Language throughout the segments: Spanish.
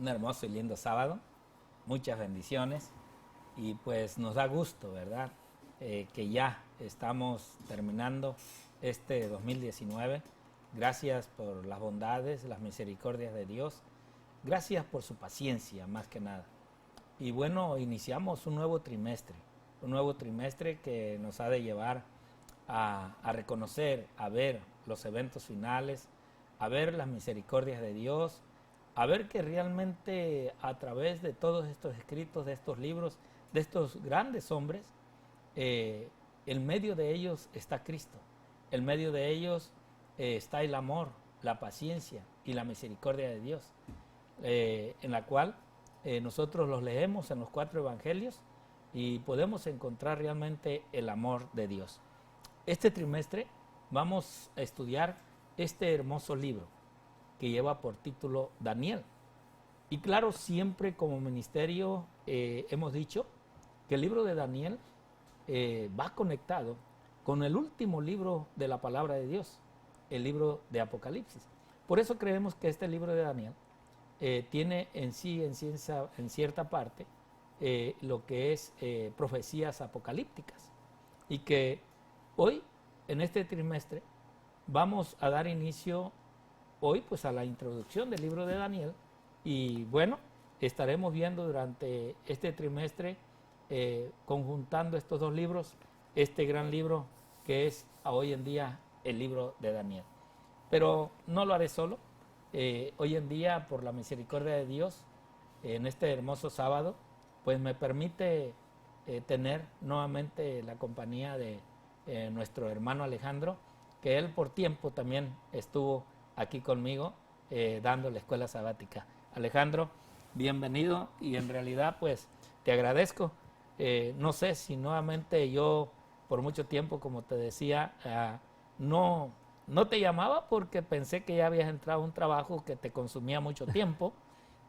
un hermoso y lindo sábado, muchas bendiciones y pues nos da gusto, ¿verdad? Que ya estamos terminando este 2019. Gracias por las bondades, las misericordias de Dios. Gracias por su paciencia, más que nada. Y bueno, iniciamos un nuevo trimestre que nos ha de llevar a reconocer, a ver los eventos finales, a ver las misericordias de Dios, a ver que realmente a través de todos estos escritos, de estos libros, de estos grandes hombres, en medio de ellos está Cristo, en medio de ellos está el amor, la paciencia y la misericordia de Dios, en la cual nosotros los leemos en los 4 evangelios y podemos encontrar realmente el amor de Dios. Este trimestre vamos a estudiar este hermoso libro que lleva por título Daniel. Y claro, siempre como ministerio hemos dicho que el libro de Daniel va conectado con el último libro de la palabra de Dios, el libro de Apocalipsis. Por eso creemos que este libro de Daniel tiene en sí, en cierta parte, lo que es profecías apocalípticas. Y que hoy, en este trimestre, vamos a dar inicio hoy pues a la introducción del libro de Daniel y bueno, estaremos viendo durante este trimestre conjuntando estos dos libros, este gran libro que es hoy en día el libro de Daniel. Pero no lo haré solo. Hoy en día, por la misericordia de Dios, en este hermoso sábado, pues me permite tener nuevamente la compañía de nuestro hermano Alejandro, que él por tiempo también estuvo aquí conmigo dando la escuela sabática. Alejandro, bienvenido y en realidad pues te agradezco. No sé si nuevamente yo por mucho tiempo, como te decía, no te llamaba porque pensé que ya habías entrado a un trabajo que te consumía mucho tiempo,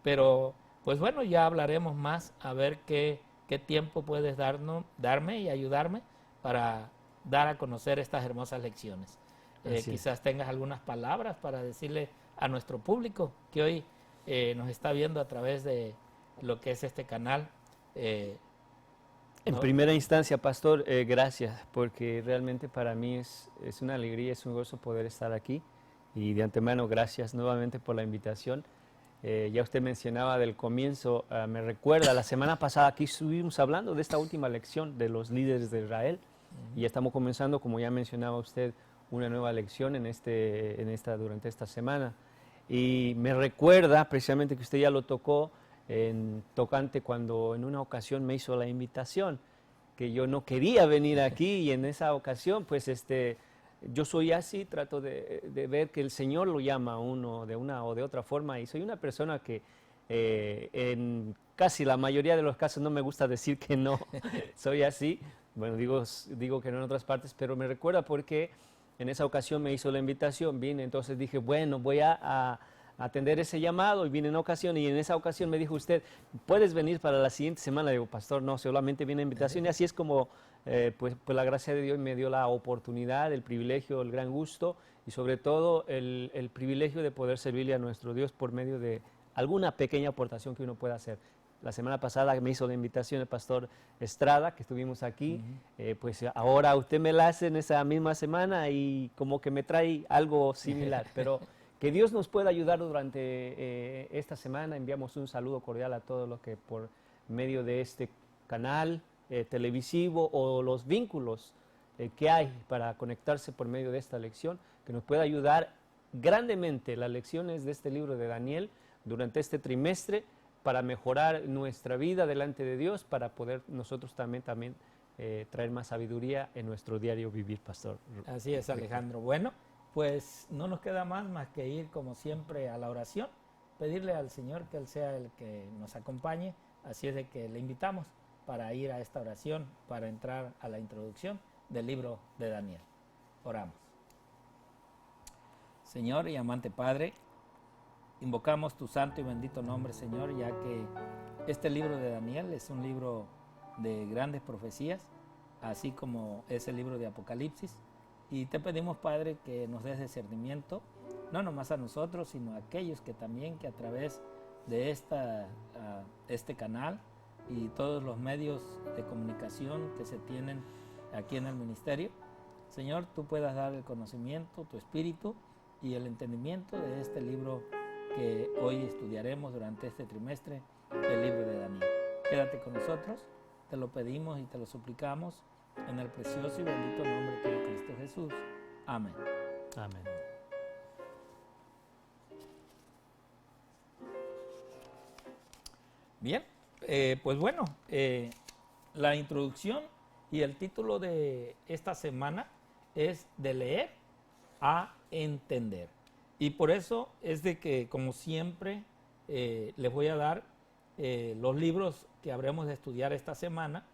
pero pues bueno, ya hablaremos más a ver qué tiempo puedes darme y ayudarme para dar a conocer estas hermosas lecciones. Quizás tengas algunas palabras para decirle a nuestro público que hoy nos está viendo a través de lo que es este canal. En primera instancia, pastor, gracias, porque realmente para mí es una alegría, es un gozo poder estar aquí. Y de antemano, gracias nuevamente por la invitación. Ya usted mencionaba del comienzo, me recuerda, la semana pasada aquí estuvimos hablando de esta última lección de los líderes de Israel. Y ya estamos comenzando, como ya mencionaba usted, una nueva lección durante esta semana. Y me recuerda precisamente que usted ya lo tocó en tocante cuando en una ocasión me hizo la invitación, que yo no quería venir aquí y en esa ocasión pues yo soy así, trato de ver que el Señor lo llama a uno de una o de otra forma y soy una persona que en casi la mayoría de los casos no me gusta decir que no, soy así, bueno digo que no en otras partes, pero me recuerda porque en esa ocasión me hizo la invitación, vine, entonces dije bueno voy a atender ese llamado y vine en ocasión y en esa ocasión me dijo usted, ¿puedes venir para la siguiente semana? Digo, pastor, no, solamente viene invitación y así es como pues la gracia de Dios me dio la oportunidad, el privilegio, el gran gusto y sobre todo el privilegio de poder servirle a nuestro Dios por medio de alguna pequeña aportación que uno pueda hacer. La semana pasada me hizo la invitación el pastor Estrada, que estuvimos aquí, pues ahora usted me la hace en esa misma semana y como que me trae algo similar, pero que Dios nos pueda ayudar durante esta semana. Enviamos un saludo cordial a todos los que por medio de este canal televisivo o los vínculos que hay para conectarse por medio de esta lección, que nos pueda ayudar grandemente las lecciones de este libro de Daniel durante este trimestre para mejorar nuestra vida delante de Dios, para poder nosotros también traer más sabiduría en nuestro diario vivir, pastor. Así es, Alejandro. Bueno, pues no nos queda más que ir como siempre a la oración, pedirle al Señor que Él sea el que nos acompañe, así es de que le invitamos para ir a esta oración, para entrar a la introducción del libro de Daniel. Oramos. Señor y amante Padre, invocamos tu santo y bendito nombre, Señor, ya que este libro de Daniel es un libro de grandes profecías, así como es el libro de Apocalipsis. Y te pedimos, Padre, que nos des discernimiento, no nomás a nosotros, sino a aquellos que también, que a través de este canal y todos los medios de comunicación que se tienen aquí en el ministerio. Señor, tú puedas dar el conocimiento, tu espíritu y el entendimiento de este libro que hoy estudiaremos durante este trimestre, el libro de Daniel. Quédate con nosotros, te lo pedimos y te lo suplicamos en el precioso y bendito nombre de Cristo Jesús. Amén. Amén. Bien, pues bueno, la introducción y el título de esta semana es de leer a entender. Y por eso es de que, como siempre, les voy a dar los libros que habremos de estudiar esta semana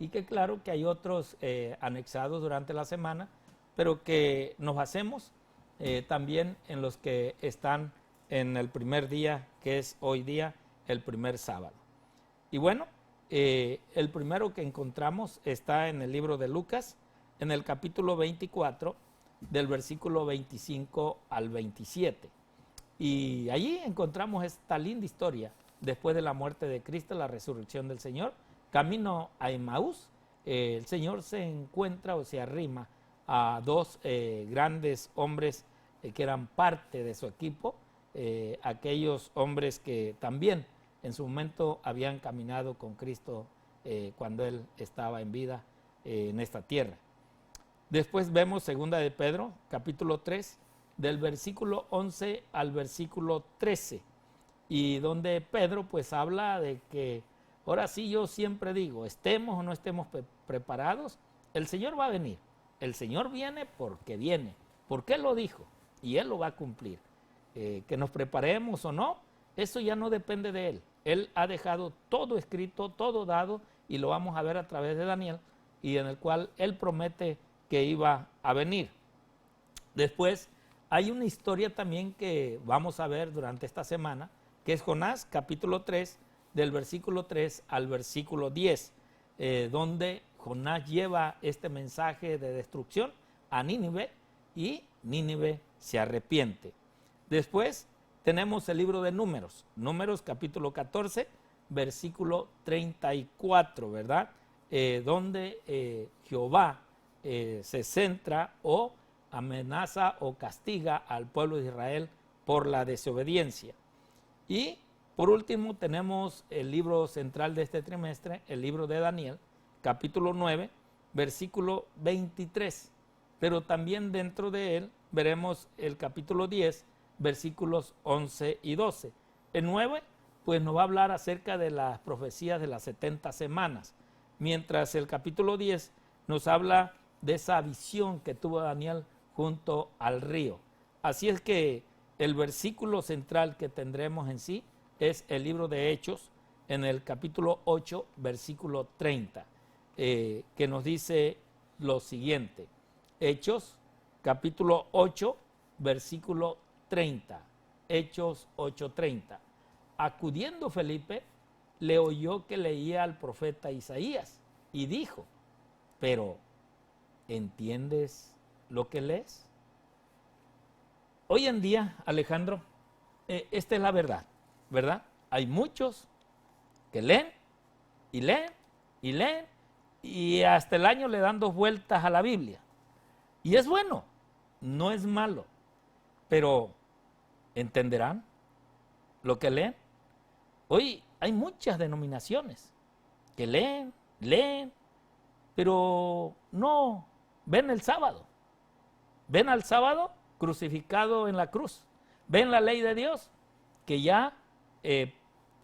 y que claro que hay otros anexados durante la semana, pero que nos basemos también en los que están en el primer día, que es hoy día el primer sábado. Y bueno, el primero que encontramos está en el libro de Lucas, en el capítulo 24, del versículo 25 al 27. Y allí encontramos esta linda historia, después de la muerte de Cristo, la resurrección del Señor, camino a Emaús. El Señor se encuentra o se arrima a dos grandes hombres que eran parte de su equipo, aquellos hombres que también en su momento habían caminado con Cristo cuando Él estaba en vida en esta tierra. Después vemos segunda de Pedro, capítulo 3, del versículo 11 al versículo 13, y donde Pedro pues habla de que, ahora sí yo siempre digo, estemos o no estemos preparados, el Señor va a venir. El Señor viene porque viene, porque Él lo dijo y Él lo va a cumplir. Que nos preparemos o no, eso ya no depende de Él. Él ha dejado todo escrito, todo dado, y lo vamos a ver a través de Daniel, y en el cual Él promete que iba a venir. Después hay una historia también que vamos a ver durante esta semana, que es Jonás, capítulo 3, del versículo 3 al versículo 10, donde Jonás lleva este mensaje de destrucción a Nínive y Nínive se arrepiente. Después tenemos el libro de Números, Números capítulo 14, versículo 34, ¿verdad? Donde Jehová se centra o amenaza o castiga al pueblo de Israel por la desobediencia. Y por último tenemos el libro central de este trimestre, el libro de Daniel, capítulo 9, versículo 23. Pero también dentro de él veremos el capítulo 10, versículos 11 y 12. El 9 pues nos va a hablar acerca de las profecías de las 70 semanas, mientras el capítulo 10 nos habla de esa visión que tuvo Daniel junto al río. Así es que el versículo central que tendremos en sí es el libro de Hechos, en el capítulo 8, versículo 30, que nos dice lo siguiente. Hechos, capítulo 8, versículo 30. Hechos 8:30. Acudiendo Felipe, le oyó que leía al profeta Isaías y dijo, pero ¿entiendes lo que lees? Hoy en día, Alejandro, esta es la verdad, ¿verdad? Hay muchos que leen y leen y leen y hasta el año le dan 2 vueltas a la Biblia. Y es bueno, no es malo, pero ¿entenderán lo que leen? Hoy hay muchas denominaciones que leen, pero no ven el sábado. Ven al sábado crucificado en la cruz. Ven la ley de Dios que ya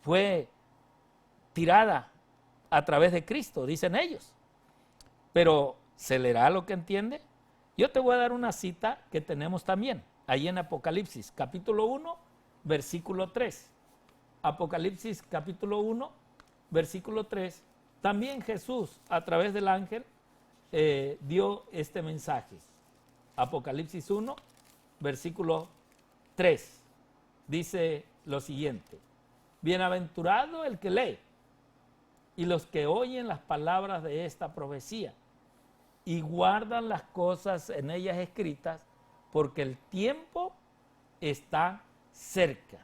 fue tirada a través de Cristo, dicen ellos. Pero ¿se leerá lo que entiende? Yo te voy a dar una cita que tenemos también, ahí en Apocalipsis, capítulo 1, versículo 3. Apocalipsis, capítulo 1, versículo 3. También Jesús, a través del ángel, dio este mensaje. Apocalipsis 1, versículo 3. Dice lo siguiente. Bienaventurado el que lee y los que oyen las palabras de esta profecía y guardan las cosas en ellas escritas, porque el tiempo está cerca.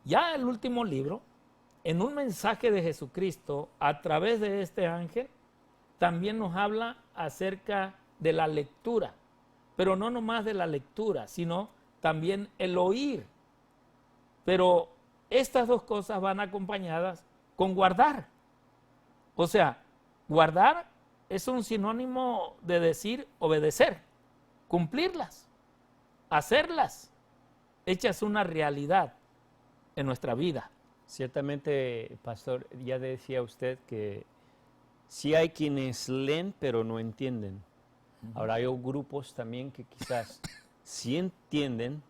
Ya el último libro, en un mensaje de Jesucristo a través de este ángel, también nos habla acerca de la lectura, pero no nomás de la lectura, sino también el oír. Pero estas dos cosas van acompañadas con guardar. O sea, guardar es un sinónimo de decir obedecer, cumplirlas, hacerlas, hechas una realidad en nuestra vida. Ciertamente, pastor, ya decía usted que sí hay quienes leen pero no entienden. Ahora hay grupos también que quizás sí entienden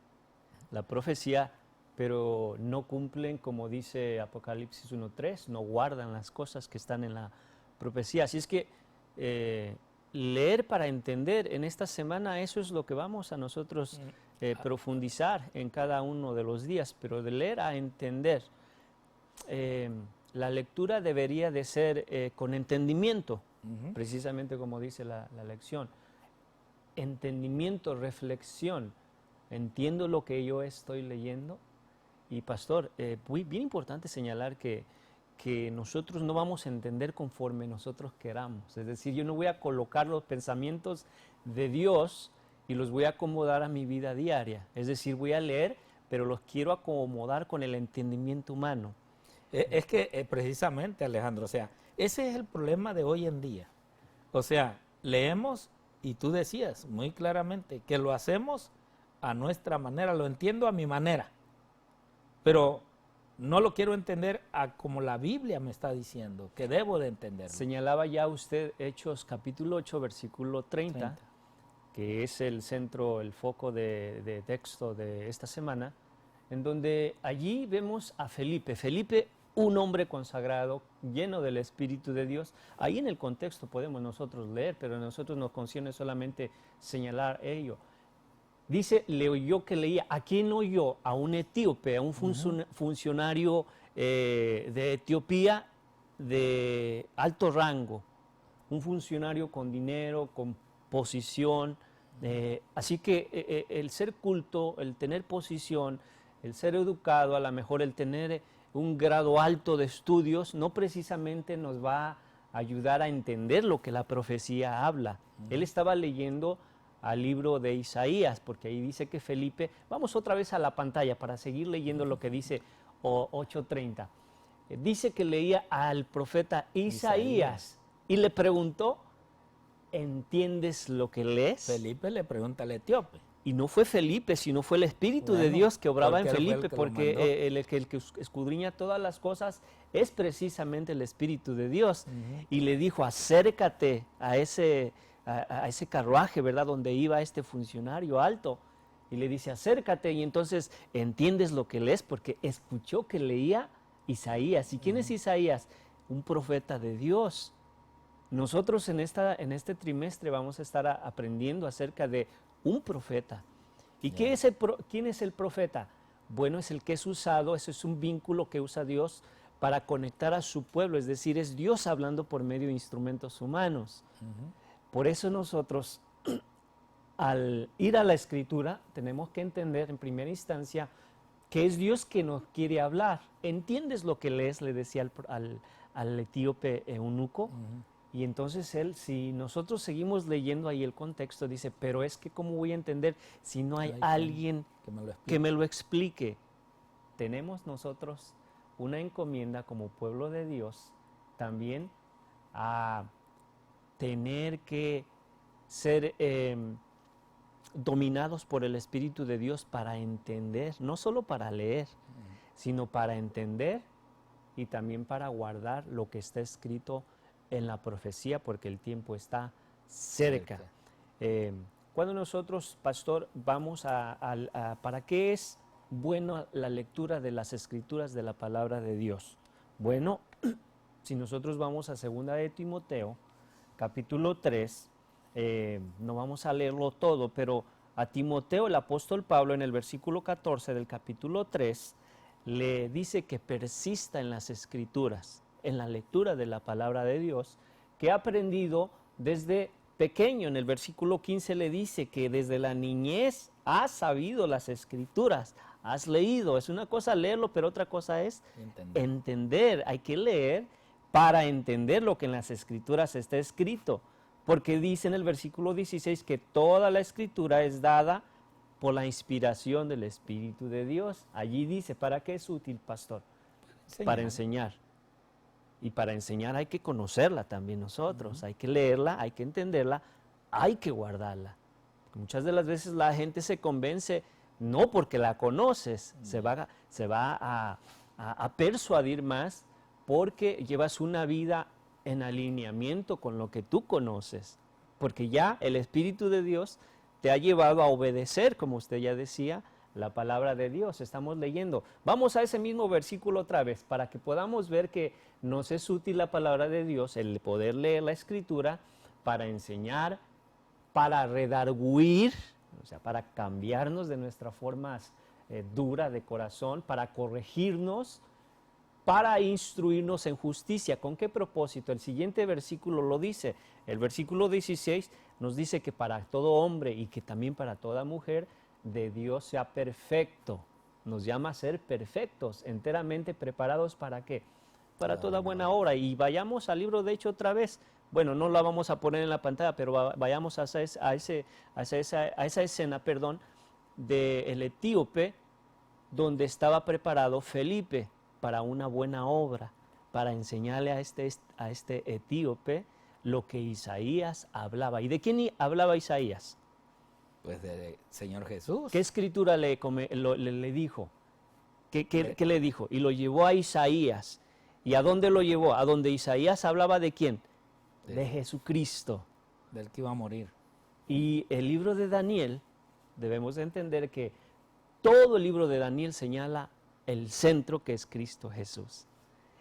la profecía, pero no cumplen, como dice Apocalipsis 1:3, no guardan las cosas que están en la profecía. Así es que leer para entender en esta semana, eso es lo que vamos a nosotros profundizar en cada uno de los días, pero de leer a entender. La lectura debería de ser con entendimiento, precisamente como dice la lección. Entendimiento, reflexión. Entiendo lo que yo estoy leyendo. Y pastor, bien importante señalar que nosotros no vamos a entender conforme nosotros queramos. Es decir, yo no voy a colocar los pensamientos de Dios y los voy a acomodar a mi vida diaria. Es decir, voy a leer, pero los quiero acomodar con el entendimiento humano. Es que precisamente, Alejandro, o sea, ese es el problema de hoy en día. O sea, leemos y tú decías muy claramente que lo hacemos a nuestra manera, lo entiendo a mi manera, pero no lo quiero entender a como la Biblia me está diciendo, que debo de entenderlo. Señalaba ya usted Hechos capítulo 8, versículo 30, que es el centro, el foco de texto de esta semana, en donde allí vemos a Felipe. Felipe, un hombre consagrado, lleno del Espíritu de Dios. Ahí en el contexto podemos nosotros leer, pero a nosotros nos concierne solamente señalar ello. Dice, le oyó que leía. ¿A quién oyó? A un etíope, a un funcionario de Etiopía de alto rango, un funcionario con dinero, con posición. Así que el ser culto, el tener posición, el ser educado, a lo mejor el tener un grado alto de estudios, no precisamente nos va a ayudar a entender lo que la profecía habla. Él estaba leyendo al libro de Isaías, porque ahí dice que Felipe, vamos otra vez a la pantalla para seguir leyendo lo que dice 8:30. Dice que leía al profeta Isaías y le preguntó, ¿entiendes lo que lees? Felipe le pregunta al etíope. Y no fue Felipe, sino fue el Espíritu de Dios que obraba en Felipe, porque el que escudriña todas las cosas es precisamente el Espíritu de Dios. Y le dijo, acércate a ese carruaje, ¿verdad?, donde iba este funcionario alto. Y le dice, acércate, y entonces entiendes lo que lees, porque escuchó que leía Isaías. ¿Y quién es Isaías? Un profeta de Dios. Nosotros en este trimestre vamos a estar aprendiendo acerca de un profeta. ¿Y quién es el profeta? Bueno, es el que es usado, ese es un vínculo que usa Dios para conectar a su pueblo, es decir, es Dios hablando por medio de instrumentos humanos. Por eso nosotros, al ir a la Escritura, tenemos que entender en primera instancia que es Dios que nos quiere hablar. ¿Entiendes lo que lees?, le decía al etíope eunuco. Y entonces él, si nosotros seguimos leyendo ahí el contexto, dice, pero es que ¿cómo voy a entender si no hay alguien que me lo explique? Tenemos nosotros una encomienda como pueblo de Dios también a tener que ser dominados por el Espíritu de Dios para entender, no solo para leer, sino para entender y también para guardar lo que está escrito en la profecía, porque el tiempo está cerca. Cuando nosotros, pastor, vamos ¿para qué es bueno la lectura de las Escrituras de la palabra de Dios? Bueno, si nosotros vamos a 2 de Timoteo, capítulo 3, no vamos a leerlo todo, pero a Timoteo, el apóstol Pablo, en el versículo 14 del capítulo 3, le dice que persista en las Escrituras, en la lectura de la palabra de Dios, que ha aprendido desde pequeño. En el versículo 15 le dice que desde la niñez ha sabido las Escrituras, has leído. Es una cosa leerlo, pero otra cosa es entender. Hay que leer para entender lo que en las Escrituras está escrito. Porque dice en el versículo 16 que toda la Escritura es dada por la inspiración del Espíritu de Dios. Allí dice, ¿para qué es útil, pastor? Para enseñar. Y para enseñar hay que conocerla también nosotros. Hay que leerla, hay que entenderla, hay que guardarla. Muchas de las veces la gente se convence no porque la conoces, se va a persuadir más porque llevas una vida en alineamiento con lo que tú conoces. Porque ya el Espíritu de Dios te ha llevado a obedecer, como usted ya decía, la palabra de Dios. Estamos leyendo. Vamos a ese mismo versículo otra vez para que podamos ver que nos es útil la palabra de Dios, el poder leer la Escritura para enseñar, para redarguir, o sea, para cambiarnos de nuestra forma dura de corazón, para corregirnos, para instruirnos en justicia. ¿Con qué propósito? El siguiente versículo lo dice. El versículo 16 nos dice que para todo hombre y que también para toda mujer de Dios sea perfecto. Nos llama a ser perfectos, enteramente preparados ¿para qué? Para toda buena obra. Y vayamos al libro de Hechos otra vez. Bueno, no la vamos a poner en la pantalla, pero vayamos a esa escena, del etíope, donde estaba preparado Felipe para una buena obra, para enseñarle a este etíope lo que Isaías hablaba. ¿Y de quién hablaba Isaías? Pues del Señor Jesús. ¿Qué escritura le dijo? ¿Qué le dijo? Y lo llevó a Isaías. ¿Y a dónde lo llevó? A donde Isaías hablaba ¿de quién? De Jesucristo. Del que iba a morir. Y el libro de Daniel, debemos de entender que todo el libro de Daniel señala el centro que es Cristo Jesús.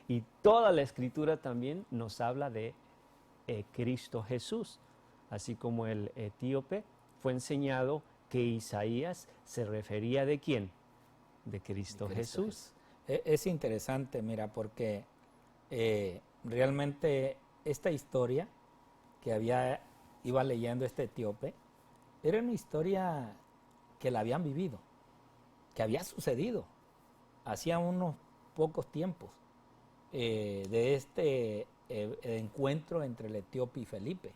Y toda la Escritura también nos habla de Cristo Jesús. Así como el etíope fue enseñado que Isaías se refería ¿de quién? De Cristo Jesús. Es interesante, mira, porque realmente esta historia que iba leyendo este etíope era una historia que la habían vivido, que había sucedido hacía unos pocos tiempos de este encuentro entre el etíope y Felipe.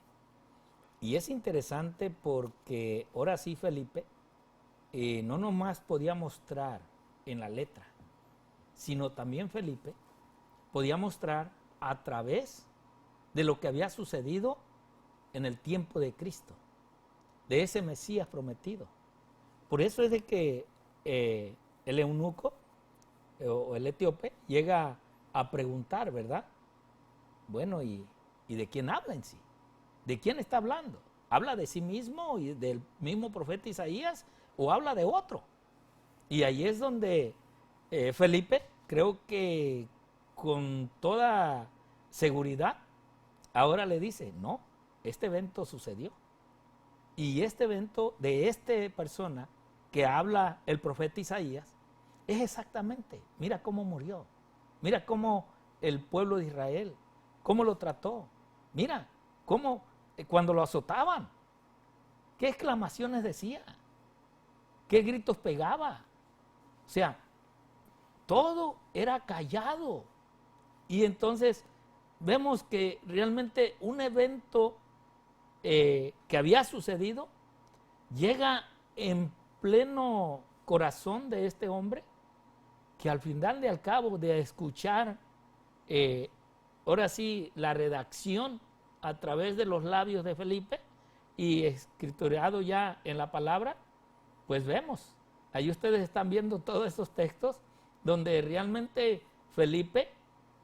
Y es interesante porque ahora sí Felipe no nomás podía mostrar en la letra, sino también Felipe podía mostrar a través de lo que había sucedido en el tiempo de Cristo, de ese Mesías prometido. Por eso es de que el eunuco o el etíope llega a preguntar, ¿verdad? Bueno, ¿y de quién habla en sí? ¿De quién está hablando? ¿Habla de sí mismo y del mismo profeta Isaías o habla de otro? Y ahí es donde Felipe, creo que con toda seguridad, ahora le dice, no, este evento sucedió. Y este evento de esta persona que habla el profeta Isaías es exactamente, mira cómo murió, mira cómo el pueblo de Israel, cómo lo trató, mira cómo cuando lo azotaban, qué exclamaciones decía, qué gritos pegaba. O sea, todo era callado. Y entonces vemos que realmente un evento que había sucedido llega en pleno corazón de este hombre, que al final de al cabo de escuchar ahora sí la redacción a través de los labios de Felipe y escriturado ya en la palabra, pues vemos, ahí ustedes están viendo todos esos textos donde realmente Felipe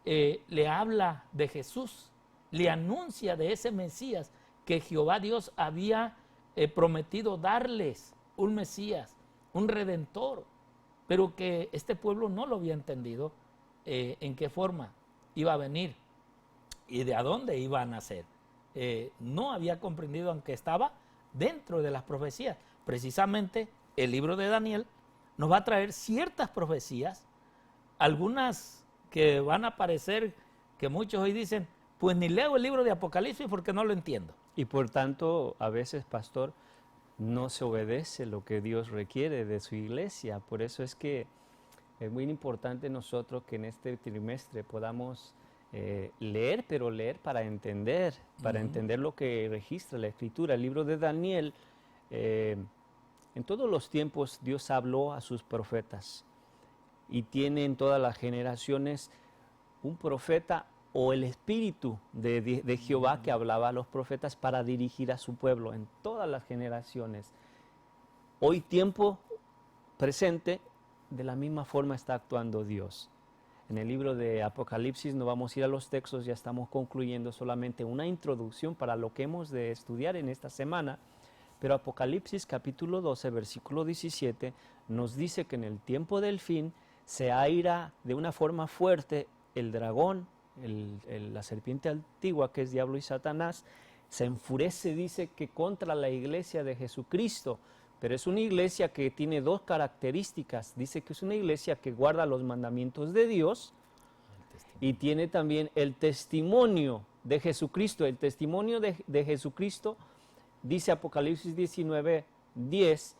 le habla de Jesús, le anuncia de ese Mesías que Jehová Dios había prometido darles, un Mesías, un Redentor, pero que este pueblo no lo había entendido en qué forma iba a venir y de a dónde iba a nacer. No había comprendido, aunque estaba dentro de las profecías. Precisamente el libro de Daniel nos va a traer ciertas profecías, algunas que van a parecer que muchos hoy dicen, pues ni leo el libro de Apocalipsis porque no lo entiendo. Y por tanto, a veces, pastor, no se obedece lo que Dios requiere de su iglesia. Por eso es que es muy importante nosotros que en este trimestre podamos leer, pero leer para entender lo que registra la Escritura. El libro de Daniel, en todos los tiempos Dios habló a sus profetas y tiene en todas las generaciones un profeta o el espíritu de Jehová que hablaba a los profetas para dirigir a su pueblo en todas las generaciones. Hoy tiempo presente, de la misma forma está actuando Dios. En el libro de Apocalipsis no vamos a ir a los textos, ya estamos concluyendo, solamente una introducción para lo que hemos de estudiar en esta semana. Pero Apocalipsis capítulo 12, versículo 17, nos dice que en el tiempo del fin se aira de una forma fuerte el dragón, la serpiente antigua que es diablo y Satanás, se enfurece, dice que contra la iglesia de Jesucristo, pero es una iglesia que tiene dos características. Dice que es una iglesia que guarda los mandamientos de Dios y tiene también el testimonio de Jesucristo. El testimonio de Jesucristo, dice Apocalipsis 19, 10,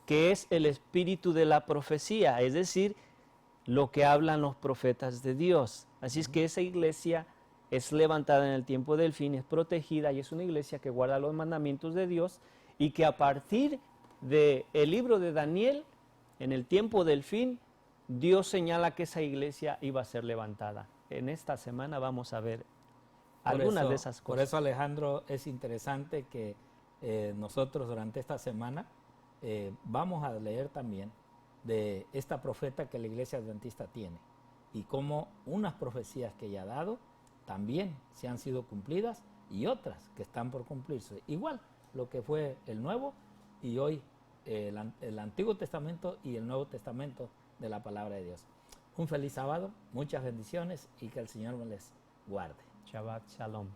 que es el espíritu de la profecía, es decir, lo que hablan los profetas de Dios. Así es que esa iglesia es levantada en el tiempo del fin, es protegida y es una iglesia que guarda los mandamientos de Dios y que a partir del libro de Daniel, en el tiempo del fin, Dios señala que esa iglesia iba a ser levantada. En esta semana vamos a ver algunas de esas cosas. Por eso, Alejandro, es interesante que nosotros durante esta semana vamos a leer también de esta profeta que la iglesia adventista tiene y cómo unas profecías que ella ha dado también se han sido cumplidas y otras que están por cumplirse. Igual lo que fue el Nuevo y hoy el Antiguo Testamento y el Nuevo Testamento de la Palabra de Dios. Un feliz sábado, muchas bendiciones y que el Señor me les guarde. Shabbat Shalom.